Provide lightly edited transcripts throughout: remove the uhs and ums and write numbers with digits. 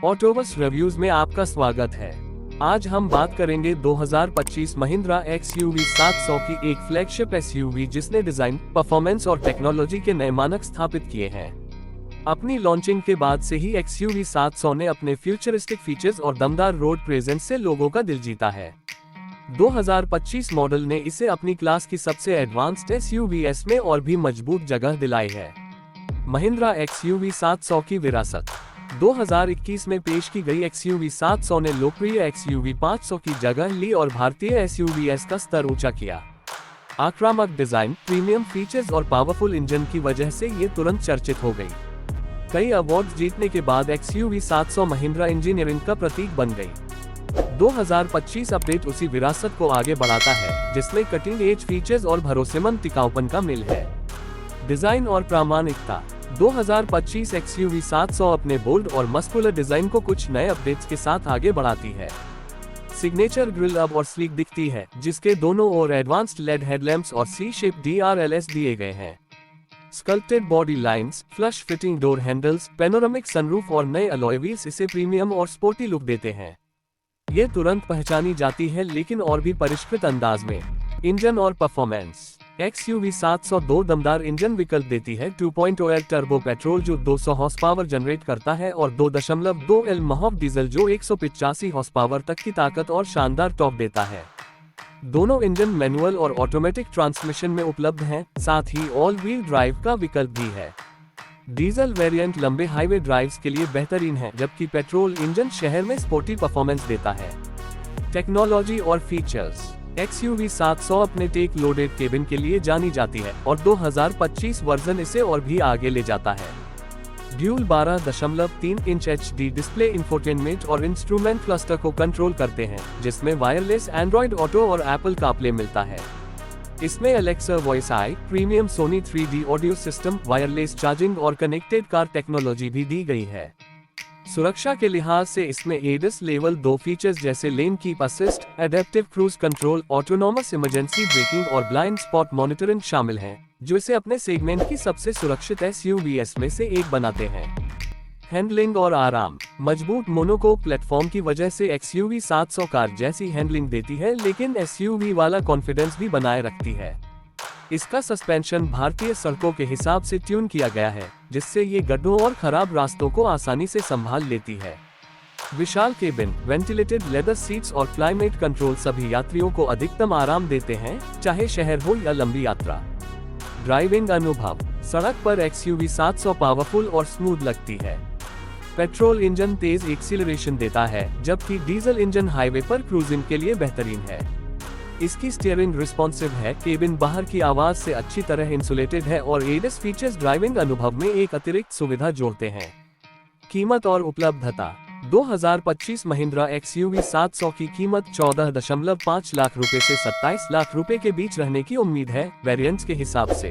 ऑटोबस reviews में आपका स्वागत है। आज हम बात करेंगे 2025 महिंद्रा XUV 700 की एक फ्लैगशिप SUV जिसने डिजाइन, परफॉर्मेंस और टेक्नोलॉजी के नए मानक स्थापित किए हैं। अपनी लॉन्चिंग के बाद से ही XUV 700 ने अपने फ्यूचरिस्टिक फीचर्स और दमदार रोड प्रेजेंस से लोगों का दिल जीता है। 2025 मॉडल ने इसे अपनी क्लास की सबसे एडवांस्ड SUVs में और भी मजबूत जगह दिलाई है। महिंद्रा XUV 700 की विरासत 2021 में पेश की गई XUV 700 ने लोकप्रिय XUV 500 की जगह ली और भारतीय SUVs का स्तर ऊंचा किया। आक्रामक डिजाइन, प्रीमियम फीचर्स और पावरफुल इंजन की वजह से ये तुरंत चर्चित हो गई। कई अवार्ड्स जीतने के बाद XUV 700 महिंद्रा इंजीनियरिंग का प्रतीक बन गई। 2025 अपडेट उसी विरासत को आगे बढ़ाता है, जिसमें कटिंग एज फीचर्स और भरोसेमंद टिकाऊपन का मिल है। डिजाइन और प्रामाणिकता 2025 XUV 700 अपने बोल्ड और मस्कुलर डिजाइन को कुछ नए अपडेट्स के साथ आगे बढ़ाती है। सिग्नेचर ग्रिल अब और स्लीक दिखती है, जिसके दोनों ओर एडवांस्ड लेड हेडलैम्प्स और C-शेप DRLS दिए गए हैं। Sculpted body lines, flush fitting door handles, panoramic sunroof और नए अलॉय व्हील्स इसे प्रीमियम और स्पोर्टी लुक देते हैं। ये तुरंत पहचानी जाती है, लेकिन और भी परिष्कृत अंदाज में। इंजन और परफॉर्मेंस XUV 700 दो दमदार इंजन विकल्प देती है। 2.0L टर्बो पेट्रोल जो 200 हॉर्स पावर जनरेट करता है और 2.2L महॉफ डीजल जो 185 हॉर्स पावर तक की ताकत और शानदार टॉर्क देता है। दोनों इंजन मैनुअल और ऑटोमेटिक ट्रांसमिशन में उपलब्ध हैं, साथ ही ऑल व्हील ड्राइव का विकल्प भी है। डीजल वेरिएंट लंबे हाईवे ड्राइव्स के लिए बेहतरीन है, जबकि पेट्रोल इंजन शहर में स्पोर्टी परफॉर्मेंस देता है। टेक्नोलॉजी और फीचर्स XUV 700 अपने टेक लोडेड केबिन के लिए जानी जाती है और 2025 वर्जन इसे और भी आगे ले जाता है। Dual 12.3 inch HD display infotainment और इंस्ट्रूमेंट क्लस्टर को कंट्रोल करते हैं, जिसमें वायरलेस एंड्रॉइड ऑटो और एप्पल कारप्ले मिलता है। इसमें Alexa voice AI, premium Sony 3D audio system, wireless charging और कनेक्टेड कार टेक्नोलॉजी भी दी गई है। सुरक्षा के लिहाज से इसमें ADAS लेवल 2 फीचर्स जैसे lane keep assist, adaptive cruise control, autonomous emergency breaking और ब्लाइंड स्पॉट मॉनिटरिंग शामिल हैं, जो इसे अपने सेगमेंट की सबसे सुरक्षित SUVs में से एक बनाते हैं। हैंडलिंग और आराम मजबूत मोनोकोक प्लेटफॉर्म की वजह से XUV 700 कार जैसी हैंडलिंग देती है, लेकिन SUV वाला कॉन्फिडेंस भी बनाए रखती है। इसका सस्पेंशन भारतीय सड़कों के हिसाब से ट्यून किया गया है, जिससे ये गड्ढों और खराब रास्तों को आसानी से संभाल लेती है। विशाल केबिन, वेंटिलेटेड लेदर सीट्स और क्लाइमेट कंट्रोल सभी यात्रियों को अधिकतम आराम देते हैं, चाहे शहर हो या लंबी यात्रा। ड्राइविंग अनुभव सड़क पर XUV 700 पावरफुल और स्मूथ लगती है। पेट्रोल इंजन तेज एक्सीलरेशन देता है, जबकि डीजल इंजन हाईवे पर क्रूजिंग के लिए बेहतरीन है। इसकी स्टीयरिंग रिस्पॉन्सिव है, केबिन बाहर की आवाज से अच्छी तरह इंसुलेटेड है और ADAS फीचर्स ड्राइविंग अनुभव में एक अतिरिक्त सुविधा जोड़ते हैं। कीमत और उपलब्धता 2025 महिंद्रा XUV 700 की कीमत 14.5 लाख रुपए से 27 लाख रुपए के बीच रहने की उम्मीद है। वेरिएंट्स के हिसाब से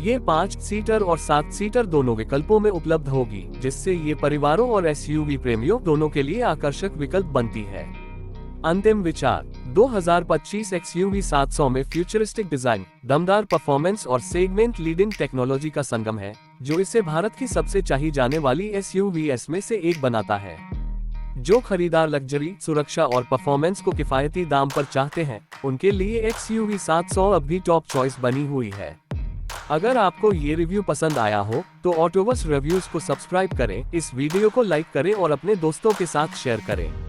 ये 5 सीटर और 7 सीटर दोनों विकल्पों में उपलब्ध होगी, जिससे ये परिवारों और SUV प्रेमियों दोनों के लिए आकर्षक विकल्प बनती है। अंतिम विचार 2025 XUV 700 में फ्यूचरिस्टिक डिजाइन, दमदार परफॉर्मेंस और सेगमेंट लीडिंग टेक्नोलॉजी का संगम है, जो इसे भारत की सबसे चाही जाने वाली SUVs में से एक बनाता है। जो खरीदार लग्जरी, सुरक्षा और परफॉर्मेंस को किफायती दाम पर चाहते हैं, उनके लिए XUV 700 अब भी टॉप चॉइस बनी हुई है। अगर आपको ये रिव्यू पसंद आया हो, तो ऑटोबस रिव्यूज को सब्सक्राइब करें, इस वीडियो को लाइक करें और अपने दोस्तों के साथ शेयर करें।